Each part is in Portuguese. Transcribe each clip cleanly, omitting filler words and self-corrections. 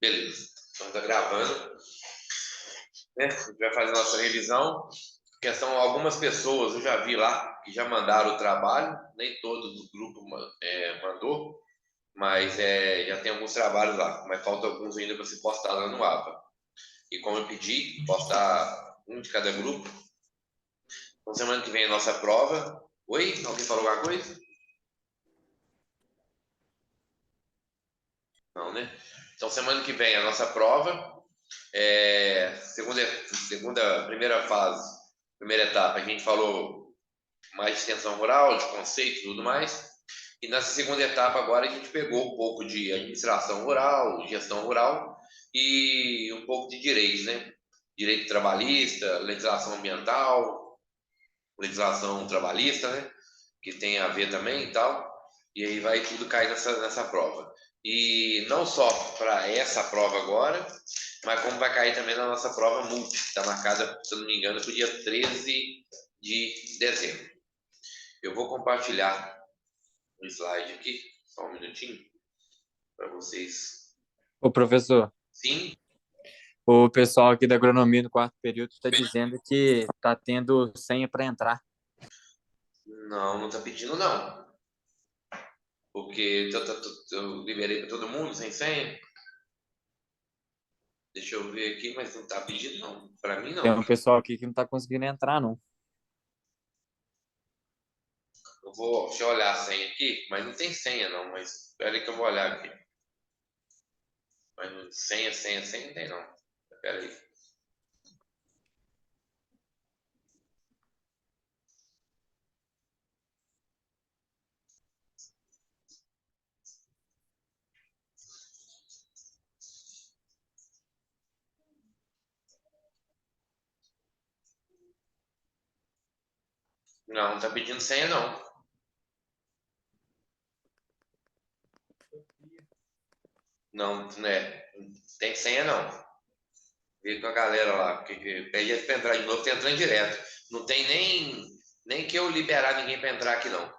Beleza. Então tá gravando, né? A gente vai fazer nossa revisão. Questão, algumas pessoas eu já vi lá que já mandaram o trabalho, nem todo o grupo mandou, mas já tem alguns trabalhos lá, mas falta alguns ainda para ser postado lá no APA. E como eu pedi, postar um de cada grupo. Então semana que vem é a nossa prova. Oi? Alguém falou alguma coisa? Não, né? Então semana que vem é a nossa prova. Primeira fase, primeira etapa, a gente falou mais de extensão rural, de conceito e tudo mais. E nessa segunda etapa agora a gente pegou um pouco de administração rural, gestão rural e um pouco de direitos, né? Direito trabalhista, legislação ambiental, legislação trabalhista, né? Que tem a ver também e tal. E aí vai tudo cair nessa prova. E não só para essa prova agora, mas como vai cair também na nossa prova multi, que está marcada, se eu não me engano, para o dia 13 de dezembro. Eu vou compartilhar um slide aqui, só um minutinho, para vocês. Ô, professor, Sim? o pessoal aqui da agronomia no quarto período está dizendo que está tendo senha para entrar. Não, não está pedindo não. Porque eu liberei para todo mundo sem senha. Deixa eu ver aqui, mas não está pedindo não. Para mim Tem não. um pessoal aqui que não está conseguindo entrar, não. Deixa eu olhar a senha aqui, mas não tem senha não, mas espera aí que eu vou olhar aqui. Mas senha não tem não. Espera aí. Não, não está pedindo senha não. Não, né? Tem senha não. Vê com a galera lá, porque pede para entrar de novo, tá entrando direto. Não tem nem que eu liberar ninguém para entrar aqui não.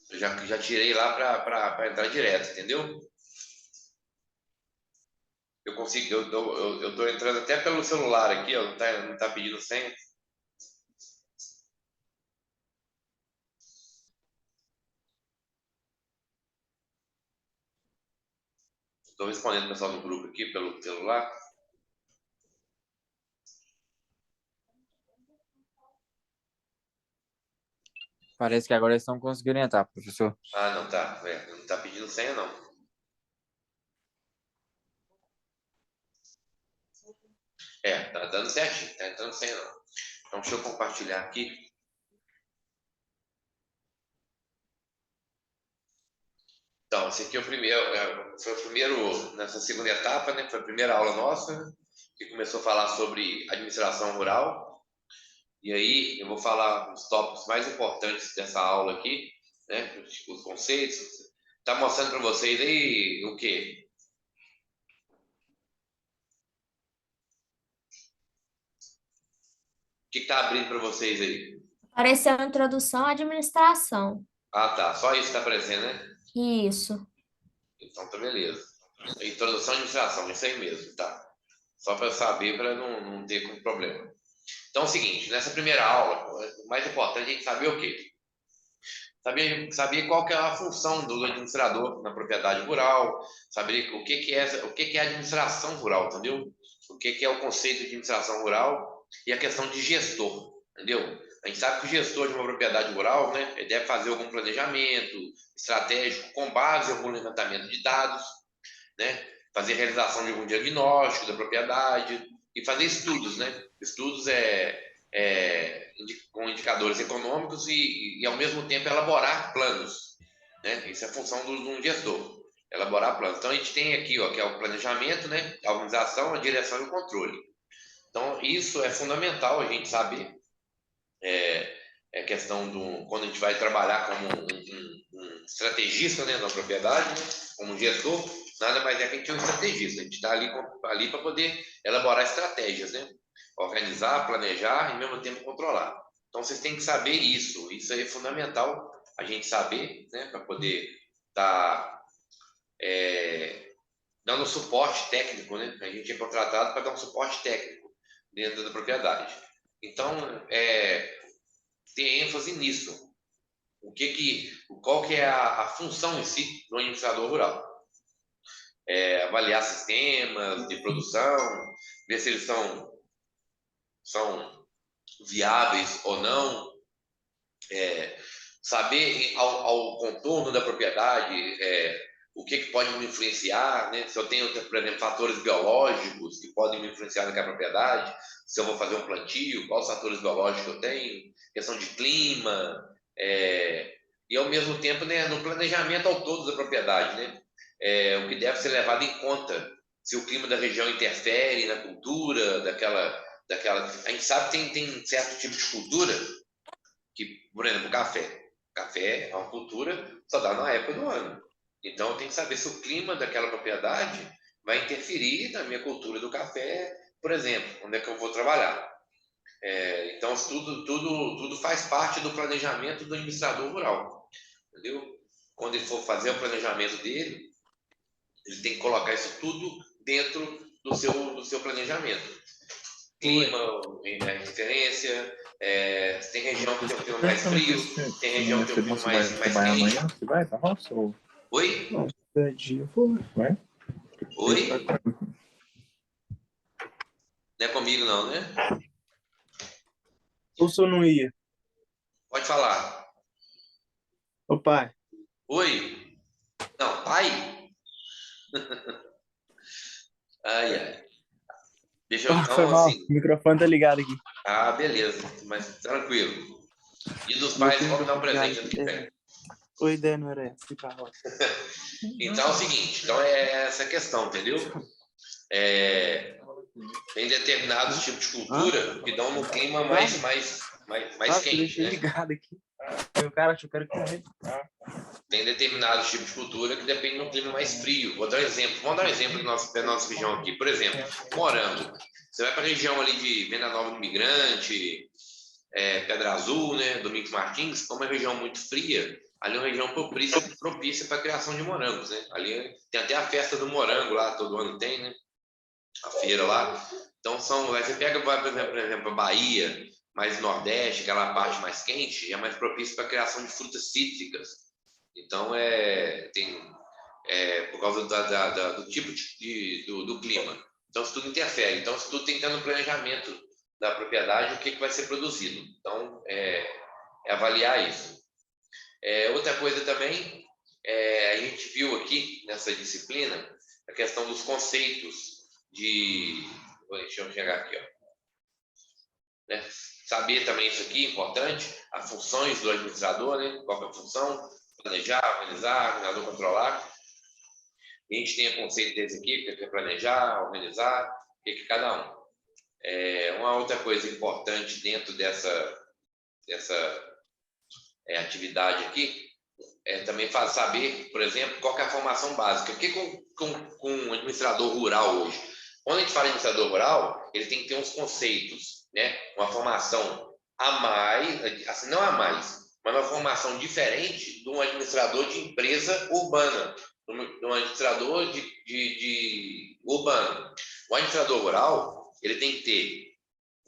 Eu já tirei lá para entrar direto, entendeu? Eu consigo, eu tô entrando até pelo celular aqui, ó, não tá pedindo senha. Estou respondendo o pessoal do grupo aqui pelo celular. Parece que agora eles estão conseguindo entrar, professor. Ah, não tá. Não tá pedindo senha, não. Tá dando certinho, tá entrando senha, não. Então, deixa eu compartilhar aqui. Então, esse aqui é o primeiro, foi o primeiro, nessa segunda etapa, né? Foi a primeira aula nossa, né, que começou a falar sobre administração rural. E aí, eu vou falar os tópicos mais importantes dessa aula aqui, né? Os conceitos. Tá mostrando para vocês aí o quê? O que está abrindo para vocês aí? Apareceu a introdução à administração. Ah, tá. Só isso está aparecendo, né? Isso. Então tá beleza. Introdução à administração, isso aí mesmo, tá? Só para eu saber, para não ter problema. Então é o seguinte, nessa primeira aula, o mais importante é a gente saber o quê? Saber qual que é a função do administrador na propriedade rural, saber o que é administração rural, entendeu? O que é o conceito de administração rural e a questão de gestor, entendeu? A gente sabe que o gestor de uma propriedade rural, né, ele deve fazer algum planejamento estratégico com base em algum levantamento de dados, né, fazer realização de algum diagnóstico da propriedade e fazer estudos, né? Estudos com indicadores econômicos e ao mesmo tempo elaborar planos, né? Isso é a função de um gestor, elaborar planos. Então a gente tem aqui, ó, que é o planejamento, né? A organização, a direção e o controle. Então isso é fundamental a gente saber. É questão quando a gente vai trabalhar como um estrategista, né, na propriedade, né, como um gestor, nada mais é que a gente é um estrategista. A gente está ali para poder elaborar estratégias, né? Organizar, planejar e ao mesmo tempo controlar. Então vocês têm que saber isso. Isso é fundamental a gente saber, né, para poder estar dando suporte técnico, né? A gente é contratado para dar um suporte técnico dentro da propriedade. Então, ter ênfase nisso. Qual que é a função em si do administrador rural? Avaliar sistemas de produção, ver se eles são viáveis ou não, saber ao contorno da propriedade o que pode me influenciar, né? Se eu tenho, por exemplo, fatores biológicos que podem me influenciar naquela propriedade, se eu vou fazer um plantio, quais fatores biológicos eu tenho, questão de clima, e ao mesmo tempo, né, no planejamento ao todo da propriedade, né? O que deve ser levado em conta, se o clima da região interfere na cultura daquela. A gente sabe que tem certo tipo de cultura que, por exemplo, o café. Café é uma cultura só dá na época do ano. Então, eu tenho que saber se o clima daquela propriedade vai interferir na minha cultura do café, por exemplo, onde é que eu vou trabalhar. Então, tudo faz parte do planejamento do administrador rural, entendeu? Quando ele for fazer o planejamento dele, ele tem que colocar isso tudo dentro do seu planejamento. Clima, referência, tem região que tem um clima mais frio, tem região que tem um clima mais quente. Amanhã você vai pra roça? Oi? Não, é dia, vai? Oi? Não é comigo não, né? Ou se eu não ia? Pode falar. Ô pai. Oi? Não, pai? Ai. Deixa eu Foi mal. assim. O microfone tá ligado aqui. Ah, beleza. Mas tranquilo. E dos pais, vamos dar um presente aqui perto. A ideia não era essa. Fica roça. Então é o seguinte. Então é essa questão, entendeu? Tem determinados tipos de cultura que dão no clima mais quente, Deixei né? ligado aqui. Aí o cara achou que era correr. Tem determinados tipos de cultura que dependem do clima mais frio. Vou dar um exemplo. Vamos dar um exemplo da nossa região aqui. Por exemplo, morango. Você vai para a região ali de Venda Nova do Imigrante, Pedra Azul, né, Domingos Martins, como é uma região muito fria, ali é uma região propícia para a criação de morangos, né? Ali tem até a festa do morango lá, todo ano tem, né? A feira lá. Então, aí você pega, por exemplo, a Bahia, mais Nordeste, aquela parte mais quente, é mais propício para a criação de frutas cítricas. Então, por causa do tipo do clima. Então, isso tudo interfere. Então, isso tudo tem que estar no planejamento da propriedade, o que vai ser produzido. Então, avaliar isso. Outra coisa também, a gente viu aqui nessa disciplina a questão dos conceitos deixa eu chegar aqui, ó. Né? Saber também isso aqui, importante, as funções do administrador, né? Qual é a função? Planejar, organizar, controlar. A gente tem o conceito desse aqui, que é planejar, organizar, o que é cada um. Uma outra coisa importante dentro dessa atividade aqui também saber, por exemplo, qual é a formação básica. O que com um administrador rural hoje? Quando a gente fala de administrador rural, ele tem que ter uns conceitos, né? Uma formação a mais, assim, não a mais, mas uma formação diferente de um administrador de empresa urbana, de um administrador de urbano. O administrador rural, ele tem que ter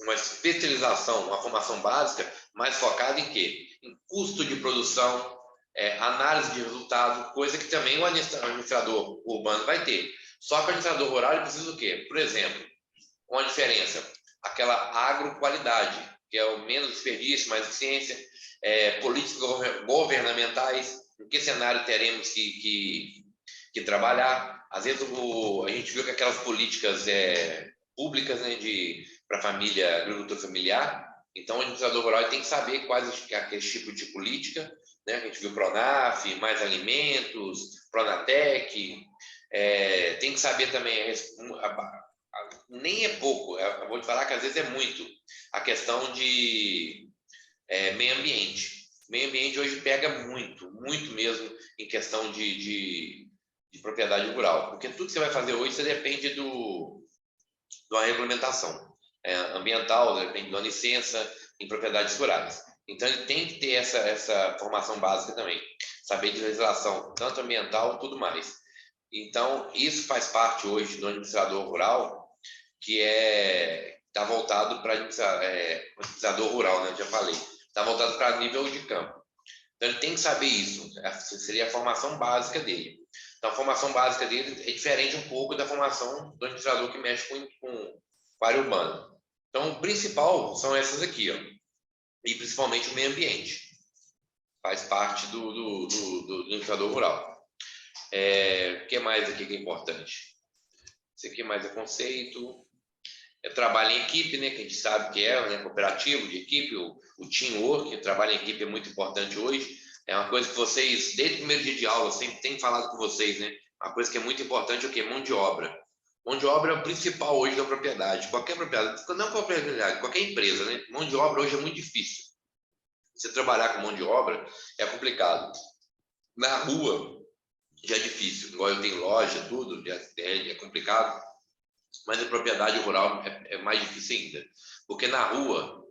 uma especialização, uma formação básica mais focada em quê? Em custo de produção, análise de resultado, coisa que também o administrador urbano vai ter. Só que o administrador rural ele precisa do quê? Por exemplo, uma diferença, aquela agroqualidade, que é o menos desperdício, mais eficiência, políticas governamentais, em que cenário teremos que trabalhar. Às vezes a gente viu que aquelas políticas públicas, né, para a família, agricultura familiar, então o administrador rural tem que saber quais aqueles tipos de política, né? A gente viu Pronaf, Mais Alimentos, Pronatec, tem que saber também, nem é pouco, eu vou te falar que às vezes é muito, a questão de meio ambiente. Meio ambiente hoje pega muito mesmo em questão de propriedade rural, porque tudo que você vai fazer hoje você depende de uma regulamentação ambiental, depende de uma licença em propriedades rurais. Então, ele tem que ter essa formação básica também, saber de legislação, tanto ambiental, tudo mais. Então, isso faz parte hoje do administrador rural, que está voltado para administrador rural, né? Já falei. Está voltado para nível de campo. Então, ele tem que saber isso. Essa seria a formação básica dele. Então, a formação básica dele é diferente um pouco da formação do administrador que mexe com área urbana. Então, o principal são essas aqui, ó. E principalmente o meio ambiente. Faz parte do administrador rural. O que mais aqui que é importante? Isso aqui mais é conceito. Trabalho em equipe, né, que a gente sabe que é, né, cooperativo de equipe, o teamwork, o trabalho em equipe é muito importante hoje. É uma coisa que vocês, desde o primeiro dia de aula, eu sempre tenho falado com vocês, né? Uma coisa que é muito importante é o quê? Mão de obra. Mão de obra é o principal hoje da propriedade. Qualquer propriedade, não propriedade, qualquer empresa, né? Mão de obra hoje é muito difícil. Você trabalhar com mão de obra é complicado. Na rua já é difícil. Igual eu tenho loja, tudo, é complicado. Mas a propriedade rural é mais difícil ainda. Porque na rua,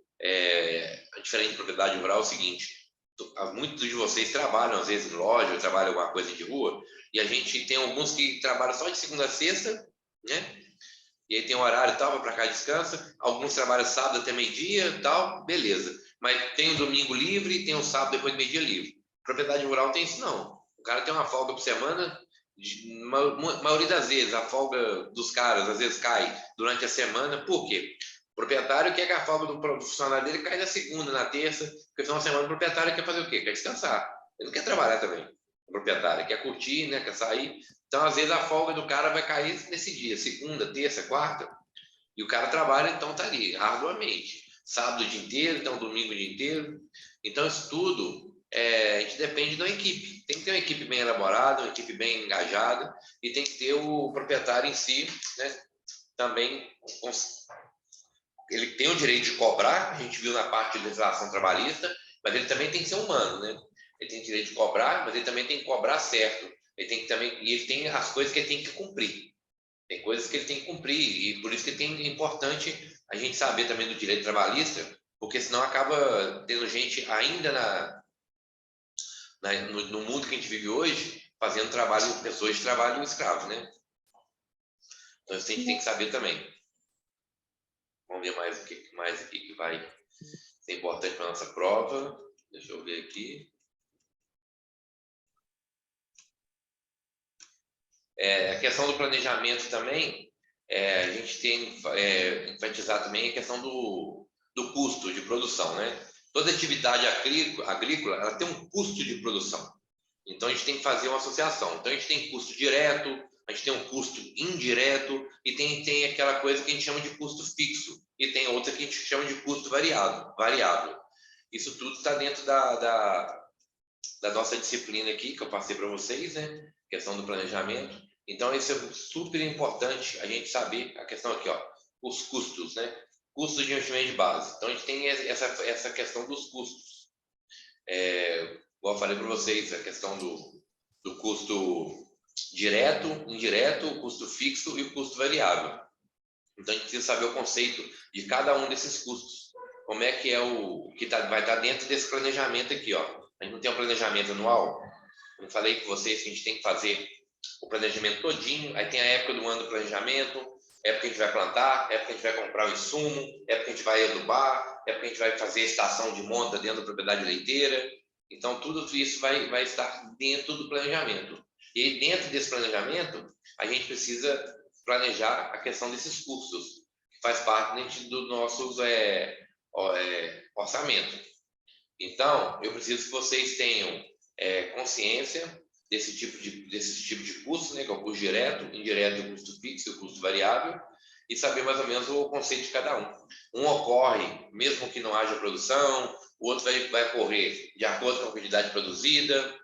a diferença de propriedade rural é o seguinte: muitos de vocês trabalham, às vezes, em loja, ou trabalham alguma coisa de rua, e a gente tem alguns que trabalham só de segunda a sexta, né? E aí tem um horário e tal, vai para cá, descansa. Alguns trabalham sábado até meio-dia e tal, beleza. Mas tem o domingo livre, tem o sábado depois do meio-dia livre. Propriedade rural tem isso, não. O cara tem uma folga por semana. Maioria das vezes, a folga dos caras às vezes cai durante a semana. Por quê? O proprietário quer que a folga do funcionário dele caia na segunda, na terça, porque no final de semana o proprietário quer fazer o quê? Quer descansar. Ele não quer trabalhar também. O proprietário quer curtir, né? Quer sair. Então, às vezes, a folga do cara vai cair nesse dia, segunda, terça, quarta, e o cara trabalha, então tá ali, arduamente. Sábado o dia inteiro, então domingo o dia inteiro. Então, isso tudo a gente depende de uma equipe. Tem que ter uma equipe bem elaborada, uma equipe bem engajada, e tem que ter o proprietário em si, né? Também, ele tem o direito de cobrar, a gente viu na parte de legislação trabalhista, mas ele também tem que ser humano, né? Ele tem direito de cobrar, mas ele também tem que cobrar certo. Ele tem que também, e ele tem as coisas que ele tem que cumprir. Tem coisas que ele tem que cumprir, e por isso que é importante a gente saber também do direito trabalhista, porque senão acaba tendo gente ainda no mundo que a gente vive hoje, fazendo trabalho, pessoas de trabalho escravo, né? Então isso a gente tem que saber também. Vamos ver mais o que mais aqui que vai ser importante para a nossa prova. Deixa eu ver aqui. A questão do planejamento também, a gente tem que enfatizar também a questão do custo de produção, né? Toda atividade agrícola, ela tem um custo de produção. Então, a gente tem que fazer uma associação. Então, a gente tem custo direto, a gente tem um custo indireto e tem aquela coisa que a gente chama de custo fixo e tem outra que a gente chama de custo variável. Isso tudo está dentro da nossa disciplina aqui, que eu passei para vocês, né? Questão do planejamento. Então, isso é super importante a gente saber a questão aqui, ó, os custos, né? Custos de investimento de base. Então, a gente tem essa questão dos custos. Igual eu falei para vocês, a questão do custo direto, indireto, o custo fixo e o custo variável. Então, a gente precisa saber o conceito de cada um desses custos. Como é que é o que vai estar dentro desse planejamento aqui, ó. A gente não tem um planejamento anual. Eu falei com vocês que a gente tem que fazer o planejamento todinho. Aí tem a época do ano do planejamento, época que a gente vai plantar, época que a gente vai comprar o insumo, época que a gente vai adubar, época que a gente vai fazer a estação de monta dentro da propriedade leiteira. Então, tudo isso vai estar dentro do planejamento. E aí, dentro desse planejamento, a gente precisa planejar a questão desses custos, que faz parte do nosso orçamento. Então, eu preciso que vocês tenham consciência desse tipo de custo, né, que é o custo direto, indireto, o custo fixo e o custo variável, e saber mais ou menos o conceito de cada um. Um ocorre mesmo que não haja produção, o outro vai ocorrer de acordo com a quantidade produzida,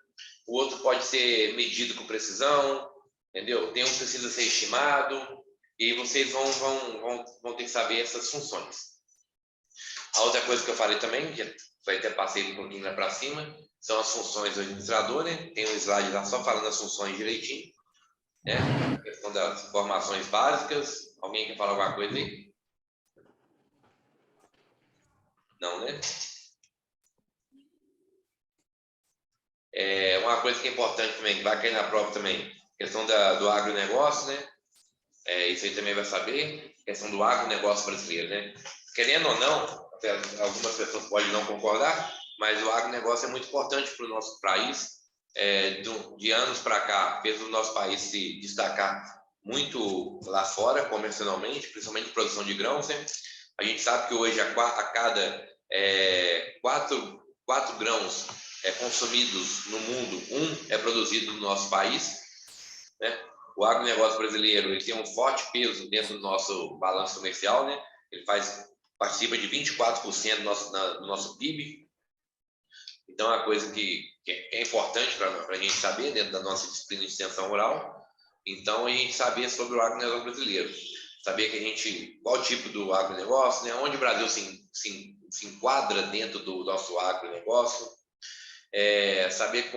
o outro pode ser medido com precisão, entendeu? Tem um que precisa ser estimado, e vocês vão ter que saber essas funções. A outra coisa que eu falei também, que vai até passei um pouquinho lá para cima, são as funções do administrador, né? Tem um slide lá só falando as funções direitinho, né? A questão das informações básicas. Alguém quer falar alguma coisa aí? Não, né? Uma coisa que é importante também, que vai cair na prova também, questão do agronegócio, né? Isso aí também vai saber, questão do agronegócio brasileiro, né? Querendo ou não, até algumas pessoas podem não concordar, mas o agronegócio é muito importante para o nosso país. De anos para cá, fez o nosso país se destacar muito lá fora, comercialmente, principalmente produção de grãos, né? A gente sabe que hoje, a cada 4 grãos consumidos no mundo, um é produzido no nosso país, né? O agronegócio brasileiro ele tem um forte peso dentro do nosso balanço comercial, né? Ele participa de 24% do nosso PIB. Então, é uma coisa que é importante para a gente saber dentro da nossa disciplina de extensão rural. Então, a gente saber sobre o agronegócio brasileiro. Saber qual tipo do agronegócio, né? Onde o Brasil se enquadra dentro do nosso agronegócio. Saber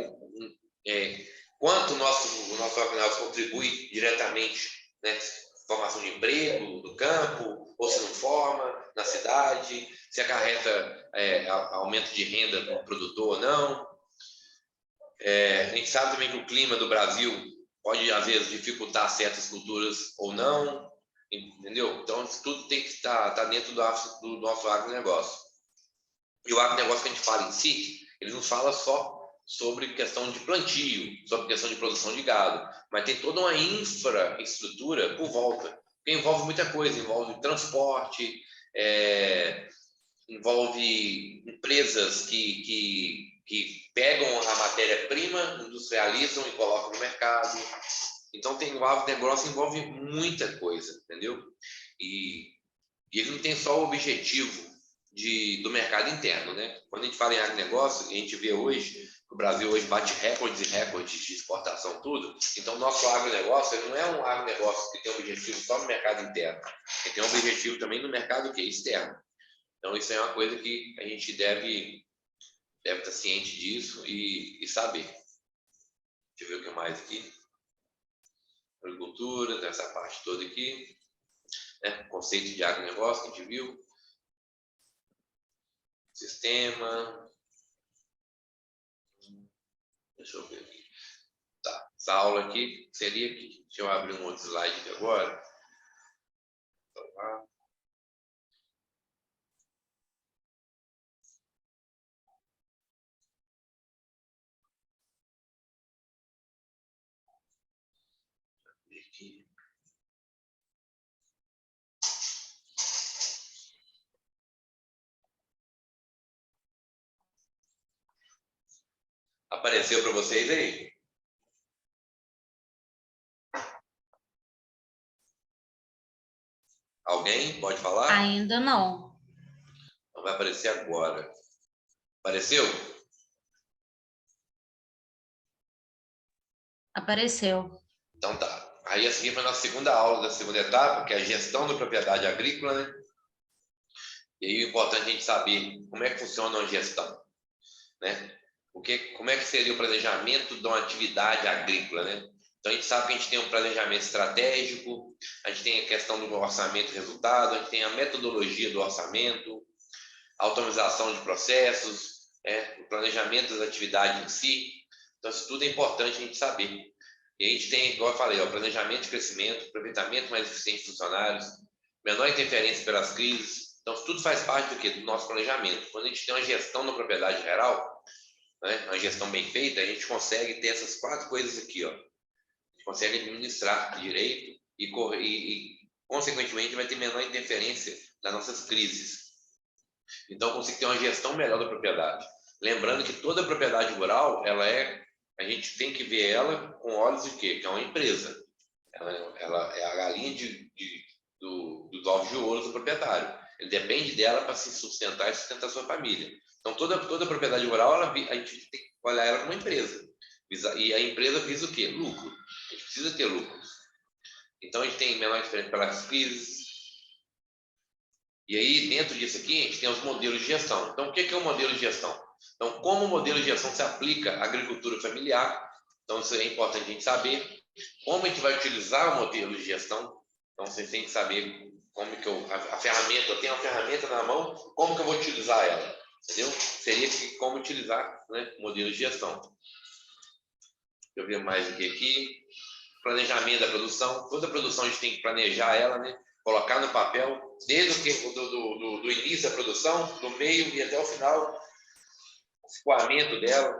quanto o nosso agronegócio contribui diretamente, né? Formação de emprego no campo, ou se não forma, na cidade, se acarreta aumento de renda para o produtor ou não. A gente sabe também que o clima do Brasil pode, às vezes, dificultar certas culturas ou não, entendeu? Então, isso tudo tem que estar dentro do nosso agronegócio. E o agronegócio que a gente fala em si, ele não fala só sobre questão de plantio, sobre questão de produção de gado, mas tem toda uma infraestrutura por volta, que envolve muita coisa, envolve transporte, envolve empresas que pegam a matéria-prima, industrializam e colocam no mercado. Então, o agronegócio envolve muita coisa, entendeu? E ele não tem só o objetivo do mercado interno, né? Quando a gente fala em agronegócio, a gente vê hoje que o Brasil hoje bate recordes e recordes de exportação, tudo. Então, o nosso agronegócio ele não é um agronegócio que tem um objetivo só no mercado interno. Ele tem um objetivo também no mercado externo. Então, isso é uma coisa que a gente deve estar ciente disso e saber. Deixa eu ver o que mais aqui. Agricultura, tem essa parte toda aqui. Conceito de agronegócio que a gente viu. Sistema. Deixa eu ver aqui. Tá, essa aula aqui seria aqui. Deixa eu abrir um outro slide aqui agora. Então, lá. Aqui. Apareceu para vocês aí? Alguém pode falar? Ainda não. Não vai aparecer agora. Apareceu? Apareceu. Então tá. Aí a seguir para a nossa segunda aula da segunda etapa, que é a gestão da propriedade agrícola, né? E aí o importante é a gente saber como é que funciona a gestão, né? Como é que seria o planejamento de uma atividade agrícola, né? Então a gente sabe que a gente tem um planejamento estratégico, a gente tem a questão do orçamento e resultado, a gente tem a metodologia do orçamento, a automatização de processos, o planejamento das atividades em si. Então isso tudo é importante a gente saber. E a gente tem, igual eu falei, o planejamento de crescimento, aproveitamento mais eficiente de funcionários, menor interferência pelas crises. Então, isso tudo faz parte do quê? Do nosso planejamento. Quando a gente tem uma gestão da propriedade geral, né, uma gestão bem feita, a gente consegue ter essas 4 coisas aqui. Ó. A gente consegue administrar direito e consequentemente, vai ter menor interferência nas nossas crises. Então, consegue ter uma gestão melhor da propriedade. Lembrando que toda propriedade rural, a gente tem que ver ela com olhos de quê? Que é uma empresa. Ela é a galinha dos ovos de ouro do proprietário. Ele depende dela para se sustentar e sustentar a sua família. Então, toda propriedade rural, a gente tem que olhar ela como uma empresa. E a empresa visa o quê? Lucro. A gente precisa ter lucro. Então, a gente tem menor diferença pelas crises. E aí, dentro disso aqui, a gente tem os modelos de gestão. Então, o que é o modelo de gestão? Então, como o modelo de gestão se aplica à agricultura familiar? Então, isso é importante a gente saber. Como a gente vai utilizar o modelo de gestão? Então, você tem que saber como que a ferramenta, eu tenho a ferramenta na mão, como que eu vou utilizar ela? Entendeu? Seria como utilizar, né, o modelo de gestão. Deixa eu ver mais aqui. planejamento da produção. Toda produção a gente tem que planejar ela, né? Colocar no papel, desde do início da produção, do meio e até o final, o escoamento dela,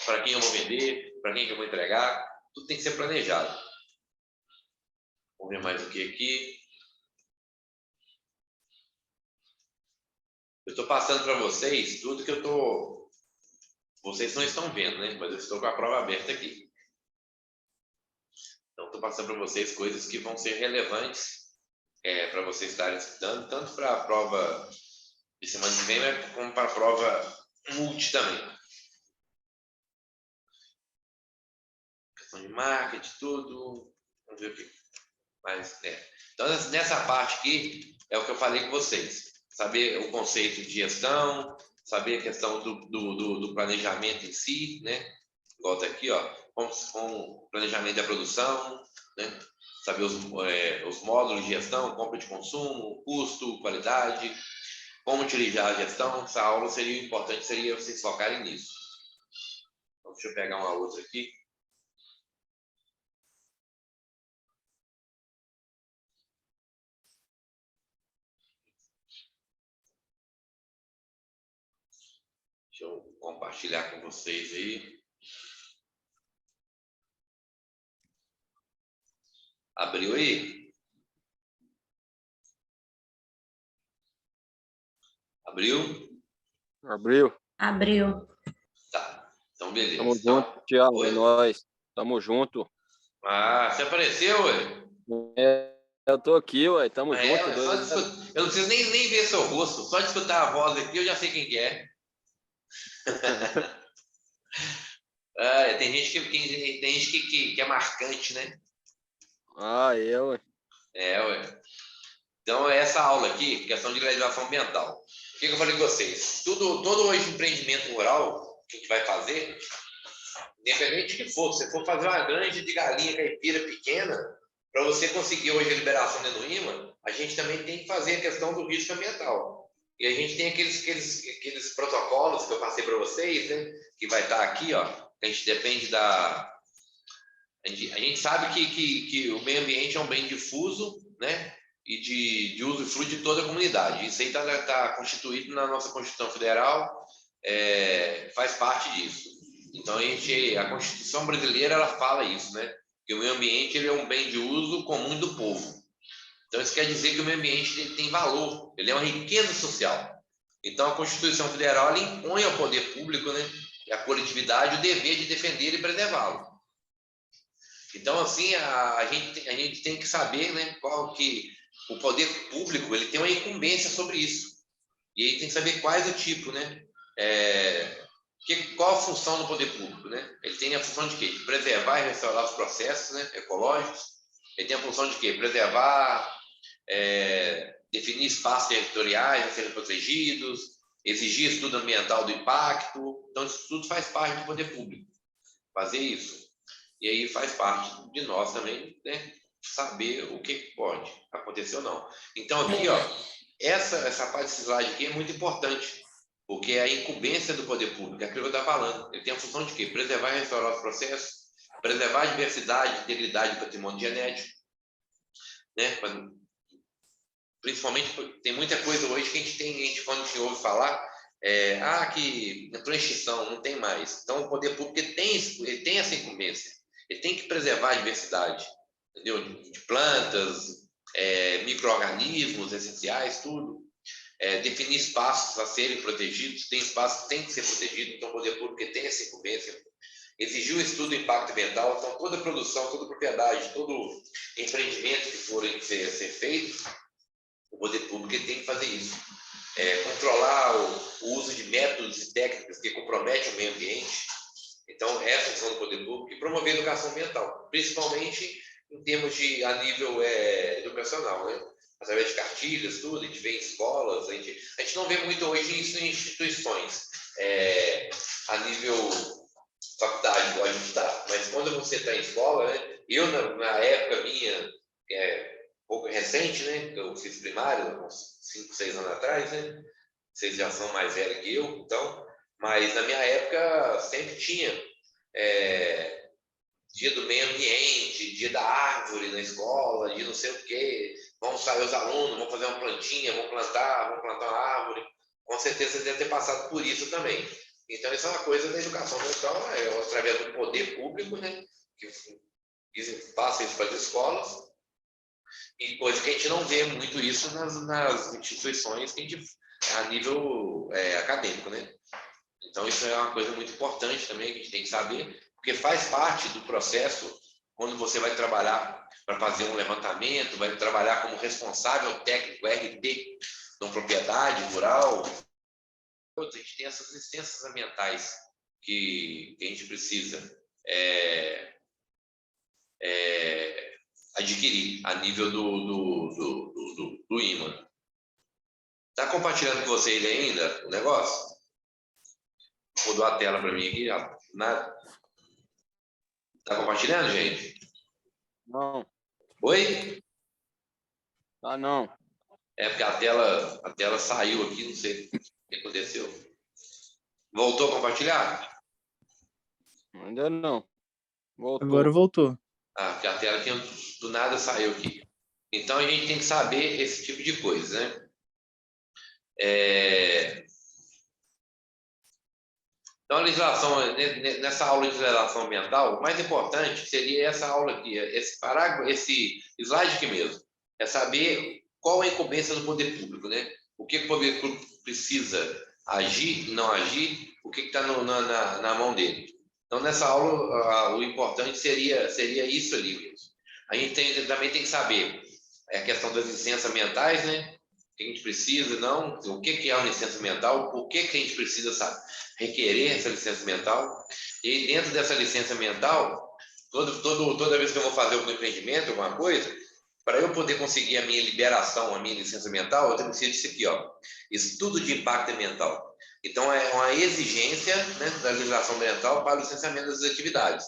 para quem eu vou vender, para quem que eu vou entregar, tudo tem que ser planejado. Vamos ver mais o que aqui. Eu estou passando para vocês tudo que eu estou... Vocês não estão vendo, né? Mas eu estou com a prova aberta aqui. Então, estou passando para vocês coisas que vão ser relevantes para vocês estarem estudando, tanto para a prova de semana que vem, como para a prova multi também. Questão de marketing, tudo. Vamos ver o que mais. Então, nessa parte aqui, é o que eu falei com vocês. Saber o conceito de gestão, saber a questão do planejamento em si, né? Igual tá aqui, ó, com o planejamento da produção, né? Saber os módulos de gestão, compra de consumo, custo, qualidade, como utilizar a gestão. Essa aula seria importante, seria vocês focarem nisso. Então, deixa eu pegar uma outra aqui. Deixa eu compartilhar com vocês aí. Abriu aí? Abriu? Abriu. Abriu. Tá. Então, beleza. Tamo Então, junto, Thiago. oi? É nóis. Tamo junto. Ah, você apareceu, ué? Eu tô aqui, ué. Tamo junto. Ué, só de eu não preciso nem ver seu rosto. Só de escutar a voz aqui, eu já sei quem que é. Tem gente que é marcante, né? Ué. Ué. Então, essa aula aqui, questão de legislação ambiental. O que eu falei com vocês? Todo hoje empreendimento rural que a gente vai fazer, independente do que for, se você for fazer uma granja de galinha caipira pequena, para você conseguir hoje a liberação dentro do IMA, a gente também tem que fazer a questão do risco ambiental. E a gente tem aqueles protocolos que eu passei para vocês, né? Que vai estar aqui, ó. A gente depende da... A gente sabe que o meio ambiente é um bem difuso, né? E de uso e fruto de toda a comunidade. Isso aí está constituído na nossa Constituição Federal, faz parte disso. Então, a Constituição brasileira ela fala isso, né? Que o meio ambiente ele é um bem de uso comum do povo. Então, isso quer dizer que o meio ambiente ele tem valor, ele é uma riqueza social. Então, a Constituição Federal ela impõe ao poder público, né, e à coletividade o dever de defender e preservá-lo. Então, assim, a gente tem que saber, né, qual que o poder público ele tem uma incumbência sobre isso. E aí tem que saber quais o tipo, né? Qual a função do poder público, né? Ele tem a função de quê? De preservar e restaurar os processos, né, ecológicos. Ele tem a função de quê? Preservar, definir espaços territoriais a serem protegidos, exigir estudo ambiental do impacto. Então, isso tudo faz parte do poder público, fazer isso. E aí faz parte de nós também, né, saber o que pode acontecer ou não. Então, aqui, ó, essa parte desse slide aqui é muito importante, porque é a incumbência do poder público, é aquilo que eu estava falando. Ele tem a função de quê? Preservar e restaurar os processos, preservar a diversidade, integridade do patrimônio genético, né? Principalmente, tem muita coisa hoje que a gente quando a gente ouve falar, que entrou em extinção, não tem mais. Então, o poder público ele tem essa incumbência. Ele tem que preservar a diversidade, entendeu? De plantas, micro-organismos essenciais, tudo. Definir espaços a serem protegidos, tem espaços que tem que ser protegido, então o poder público tem essa incumbência. Exigir o estudo do impacto ambiental, então toda produção, toda propriedade, todo empreendimento que for ser feito, o poder público tem que fazer isso. Controlar o uso de métodos e técnicas que comprometem o meio ambiente. Então, essa é a função do poder público e promover a educação ambiental, principalmente em termos a nível educacional, né? Através de cartilhas, tudo, a gente vê em escolas, a gente não vê muito hoje isso em instituições, a nível faculdade, igual a gente está, mas quando você está em escola, né? Eu, na época minha, pouco recente, né? Eu fiz primário, uns 5, 6 anos atrás, né? Vocês já são mais velhos que eu, então... Mas na minha época sempre tinha dia do meio ambiente, dia da árvore na escola, dia não sei o quê. Vamos sair os alunos, vamos fazer uma plantinha, vamos plantar uma árvore. Com certeza você deve ter passado por isso também. Então, isso é uma coisa da educação ambiental, através do poder público, né? Que passa isso para as escolas. E coisa que a gente não vê muito isso nas instituições que a gente, a nível acadêmico, né? Então, isso é uma coisa muito importante também que a gente tem que saber, porque faz parte do processo quando você vai trabalhar para fazer um levantamento, vai trabalhar como responsável técnico RT de uma propriedade rural. A gente tem essas licenças ambientais que a gente precisa adquirir a nível do IMA. Está compartilhando com vocês ainda o negócio? Mudou a tela para mim aqui, nada. Está compartilhando, gente? Não, Oi? tá não. É porque a tela saiu aqui, não sei o que aconteceu. Voltou a compartilhar? Ainda não. Voltou. Agora voltou. Ah, porque a tela do nada saiu aqui. Então a gente tem que saber esse tipo de coisa, né? Então, a legislação, nessa aula de legislação ambiental, o mais importante seria essa aula aqui, esse parágrafo, esse slide aqui mesmo. É saber qual é a incumbência do poder público, né? O que o poder público precisa agir, não agir, o que está na mão dele. Então, nessa aula, o importante seria isso ali mesmo. A gente também tem que saber a questão das licenças ambientais, né? O que a gente precisa, não, o que é uma licença ambiental, por que a gente precisa requerer essa licença ambiental. E dentro dessa licença ambiental, toda vez que eu vou fazer algum empreendimento, alguma coisa, para eu poder conseguir a minha liberação, a minha licença ambiental, eu preciso disso aqui, ó, estudo de impacto ambiental. Então, é uma exigência, né, da legislação ambiental para o licenciamento das atividades.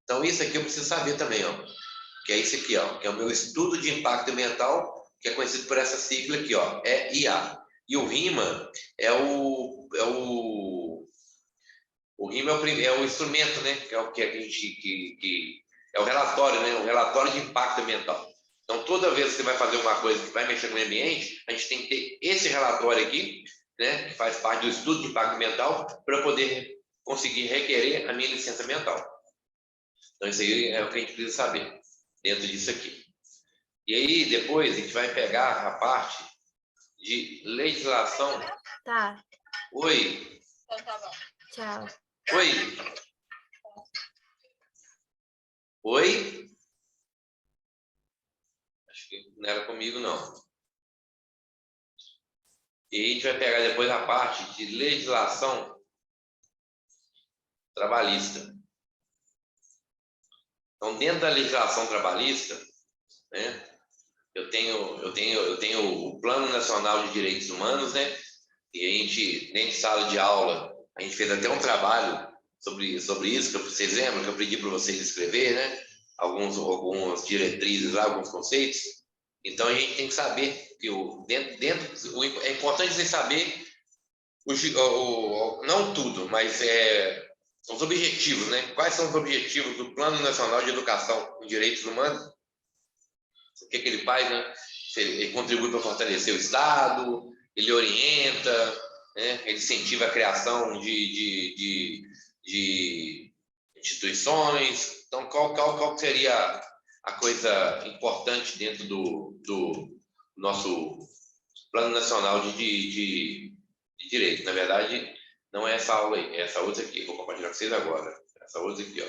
Então, isso aqui eu preciso saber também, ó, que é isso aqui, ó, que é o meu estudo de impacto ambiental, que é conhecido por essa sigla aqui, ó, EIA. E o RIMA o RIMA é o instrumento, né, que é o que a gente é o relatório, né, o relatório de impacto ambiental. Então, toda vez que você vai fazer uma coisa que vai mexer com o meio ambiente, a gente tem que ter esse relatório aqui, né, que faz parte do estudo de impacto ambiental, para poder conseguir requerer a minha licença ambiental. Então, isso aí é o que a gente precisa saber dentro disso aqui. E aí, depois, a gente vai pegar a parte de legislação. Tá, Oi. então tá bom. Tchau. Oi. Oi? Acho que não era comigo, não. E a gente vai pegar depois a parte de legislação trabalhista. Então, dentro da legislação trabalhista, né, eu tenho o Plano Nacional de Direitos Humanos, né? E a gente, dentro de sala de aula, a gente fez até um trabalho sobre isso, que vocês lembram, que eu pedi para vocês escrever, né? Algumas diretrizes lá, alguns conceitos. Então, a gente tem que saber que é importante você saber, não tudo, mas os objetivos, né? Quais são os objetivos do Plano Nacional de Educação em Direitos Humanos? O que ele faz, né? Ele contribui para fortalecer o Estado, ele orienta, né? Ele incentiva a criação de instituições. Então, qual seria a coisa importante dentro do nosso Plano Nacional de Direito? Na verdade, não é essa aula aí, é essa outra aqui. Vou compartilhar com vocês agora. Essa outra aqui, ó.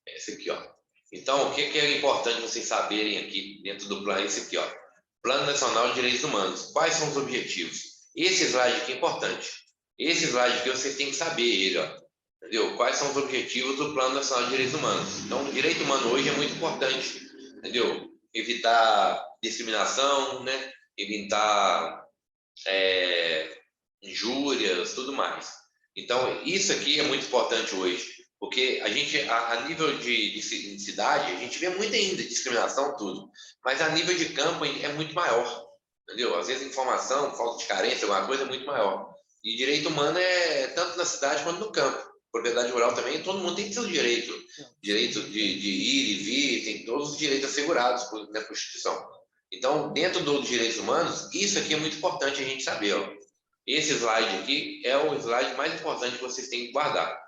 Essa aqui, ó. Então, o que é importante vocês saberem aqui dentro do plano? Esse aqui, ó. Plano Nacional de Direitos Humanos. Quais são os objetivos? Esse slide aqui é importante. Esse slide aqui você tem que saber ele, ó. Entendeu? Quais são os objetivos do Plano Nacional de Direitos Humanos? Então, o direito humano hoje é muito importante, entendeu? Evitar discriminação, né? Evitar injúrias, tudo mais. Então, isso aqui é muito importante hoje. Porque a gente, a nível de cidade, a gente vê muita ainda discriminação, tudo. Mas a nível de campo é muito maior. Entendeu? Às vezes informação, falta de carência, alguma coisa é muito maior. E direito humano é tanto na cidade quanto no campo. propriedade rural também, todo mundo tem seu direito. Direito de ir e vir, tem todos os direitos assegurados na Constituição. Então, dentro dos direitos humanos, isso aqui é muito importante a gente saber. Ó. Esse slide aqui é o slide mais importante que vocês têm que guardar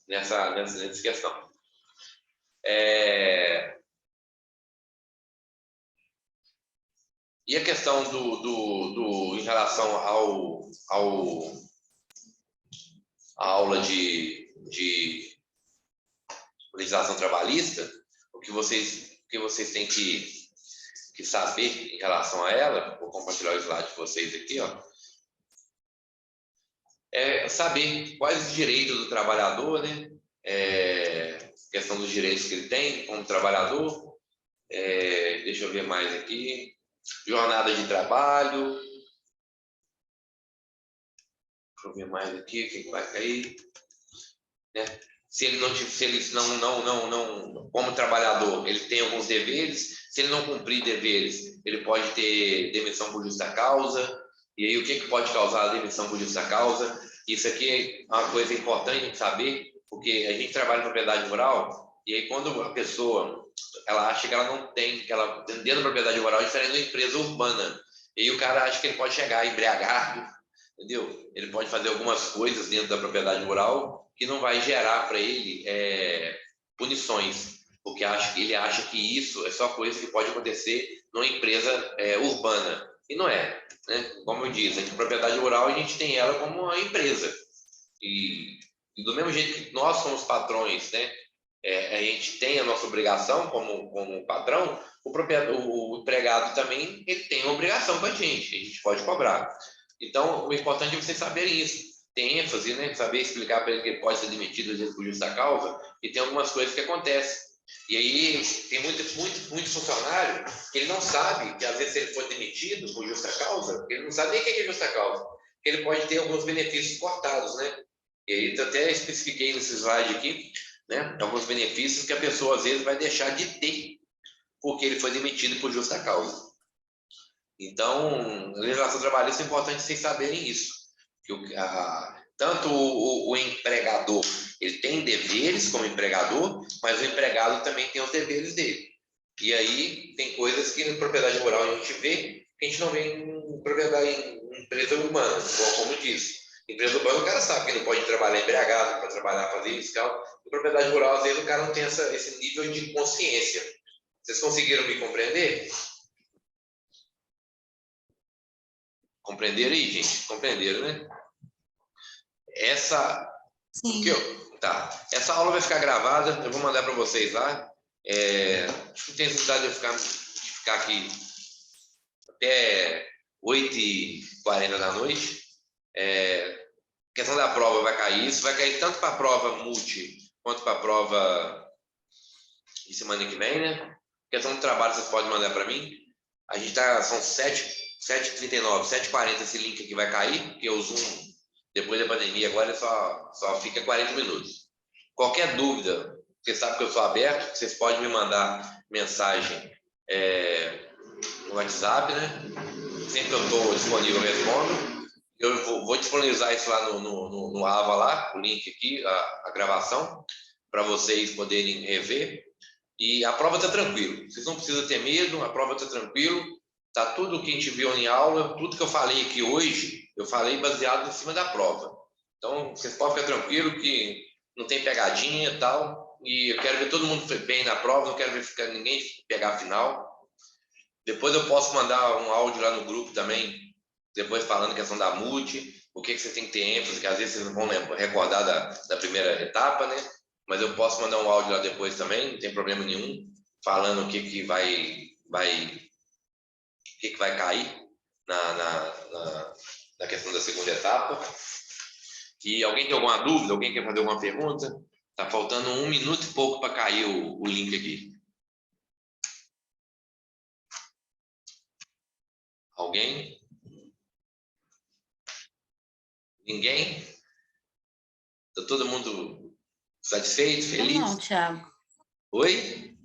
nessa questão. E a questão em relação à aula de legislação trabalhista, o que vocês têm que saber em relação a ela, vou compartilhar o slide de vocês aqui, ó, é saber quais os direitos do trabalhador, né? Questão dos direitos que ele tem como trabalhador. Deixa eu ver mais aqui. Jornada de trabalho. Deixa eu ver mais aqui, o que vai cair. Né? Se ele não, como trabalhador, ele tem alguns deveres. Se ele não cumprir deveres, ele pode ter demissão por justa causa. E aí, o que pode causar a demissão por justa causa? Isso aqui é uma coisa importante de saber, porque a gente trabalha em propriedade rural, e aí quando a pessoa ela acha que ela não tem, que ela dentro da propriedade rural é diferente da empresa urbana. E aí o cara acha que ele pode chegar embriagado, entendeu? Ele pode fazer algumas coisas dentro da propriedade rural que não vai gerar para ele punições, porque ele acha que isso é só coisa que pode acontecer numa empresa urbana. E não é, né? Como eu disse, a propriedade rural a gente tem ela como uma empresa. E do mesmo jeito que nós somos patrões, né? A gente tem a nossa obrigação como patrão, o empregado também ele tem uma obrigação com a gente pode cobrar. Então, o importante é vocês saberem isso. Tem ênfase, né? Saber explicar para ele que ele pode ser demitido às vezes por justa causa, e tem algumas coisas que acontecem. E aí, tem muito funcionário que ele não sabe que, às vezes, se ele for demitido por justa causa, ele não sabe nem o que é justa causa, que ele pode ter alguns benefícios cortados, né? E aí, eu até especifiquei nesse slide aqui, né? Alguns benefícios que a pessoa, às vezes, vai deixar de ter porque ele foi demitido por justa causa. Então, a legislação trabalhista é importante vocês saberem isso. Que tanto o empregador, ele tem deveres como empregador, mas o empregado também tem os deveres dele. E aí, tem coisas que na propriedade rural a gente vê, que a gente não vê em propriedade em empresa urbana, como eu disse. Empresa urbana, o cara sabe que não pode trabalhar embriagado, não pode trabalhar, fazer isso, tal. Em propriedade rural, às vezes, o cara não tem esse nível de consciência. Vocês conseguiram me compreender? Compreenderam aí, gente? Compreenderam, né? Sim. Tá. Essa aula vai ficar gravada, eu vou mandar para vocês lá. Acho que não tem necessidade de eu ficar aqui até 8h40 da noite. Questão da prova vai cair isso, vai cair tanto para a prova multi quanto para a prova de semana que vem, né? Questão do trabalho vocês podem mandar para mim. A gente são 7h39, 7h40 esse link aqui vai cair, porque o Zoom, depois da pandemia, agora só fica 40 minutos. Qualquer dúvida, vocês sabem que eu sou aberto, vocês podem me mandar mensagem no WhatsApp, né? Sempre eu estou disponível, eu respondo. Eu vou disponibilizar isso lá no AVA, lá, o link aqui, a gravação, para vocês poderem rever. E a prova está tranquilo, vocês não precisam ter medo, a prova está tranquilo. Tá tudo que a gente viu em aula, tudo que eu falei aqui hoje, eu falei baseado em cima da prova. Então, vocês podem ficar tranquilo que não tem pegadinha e tal. E eu quero ver todo mundo bem na prova, não quero ver ninguém pegar a final. Depois eu posso mandar um áudio lá no grupo também, depois falando a questão da multi, o que vocês têm que ter ênfase, que às vezes vocês não vão recordar da primeira etapa, né? Mas eu posso mandar um áudio lá depois também, não tem problema nenhum, falando o que vai cair na questão da segunda etapa. E alguém tem alguma dúvida? Alguém quer fazer alguma pergunta? Tá faltando 1 minuto e pouco para cair o link aqui. Alguém? Ninguém? Tá todo mundo satisfeito, feliz? Não, Thiago. Oi?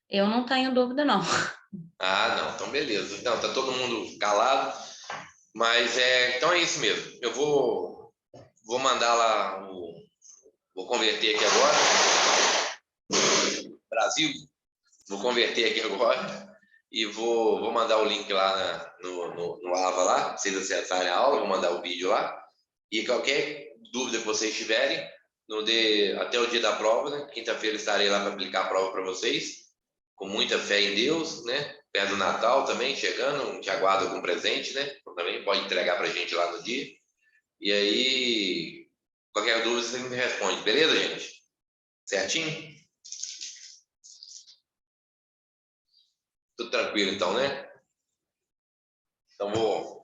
Eu não tenho dúvida, não. Ah, não, então beleza. Então, tá todo mundo calado, mas então é isso mesmo. Eu vou vou mandar lá vou converter aqui agora. Brasil, vou converter aqui agora e vou mandar o link lá no Ava lá, pra vocês acessarem a aula, vou mandar o vídeo lá. E qualquer dúvida que vocês tiverem, até o dia da prova, né? Quinta-feira estarei lá para aplicar a prova para vocês, com muita fé em Deus, né? Perto do Natal também, chegando, te aguardo algum presente, né? Também pode entregar para a gente lá no dia. E aí, qualquer dúvida você me responde, beleza, gente? Certinho? Tudo tranquilo então, né? Então vou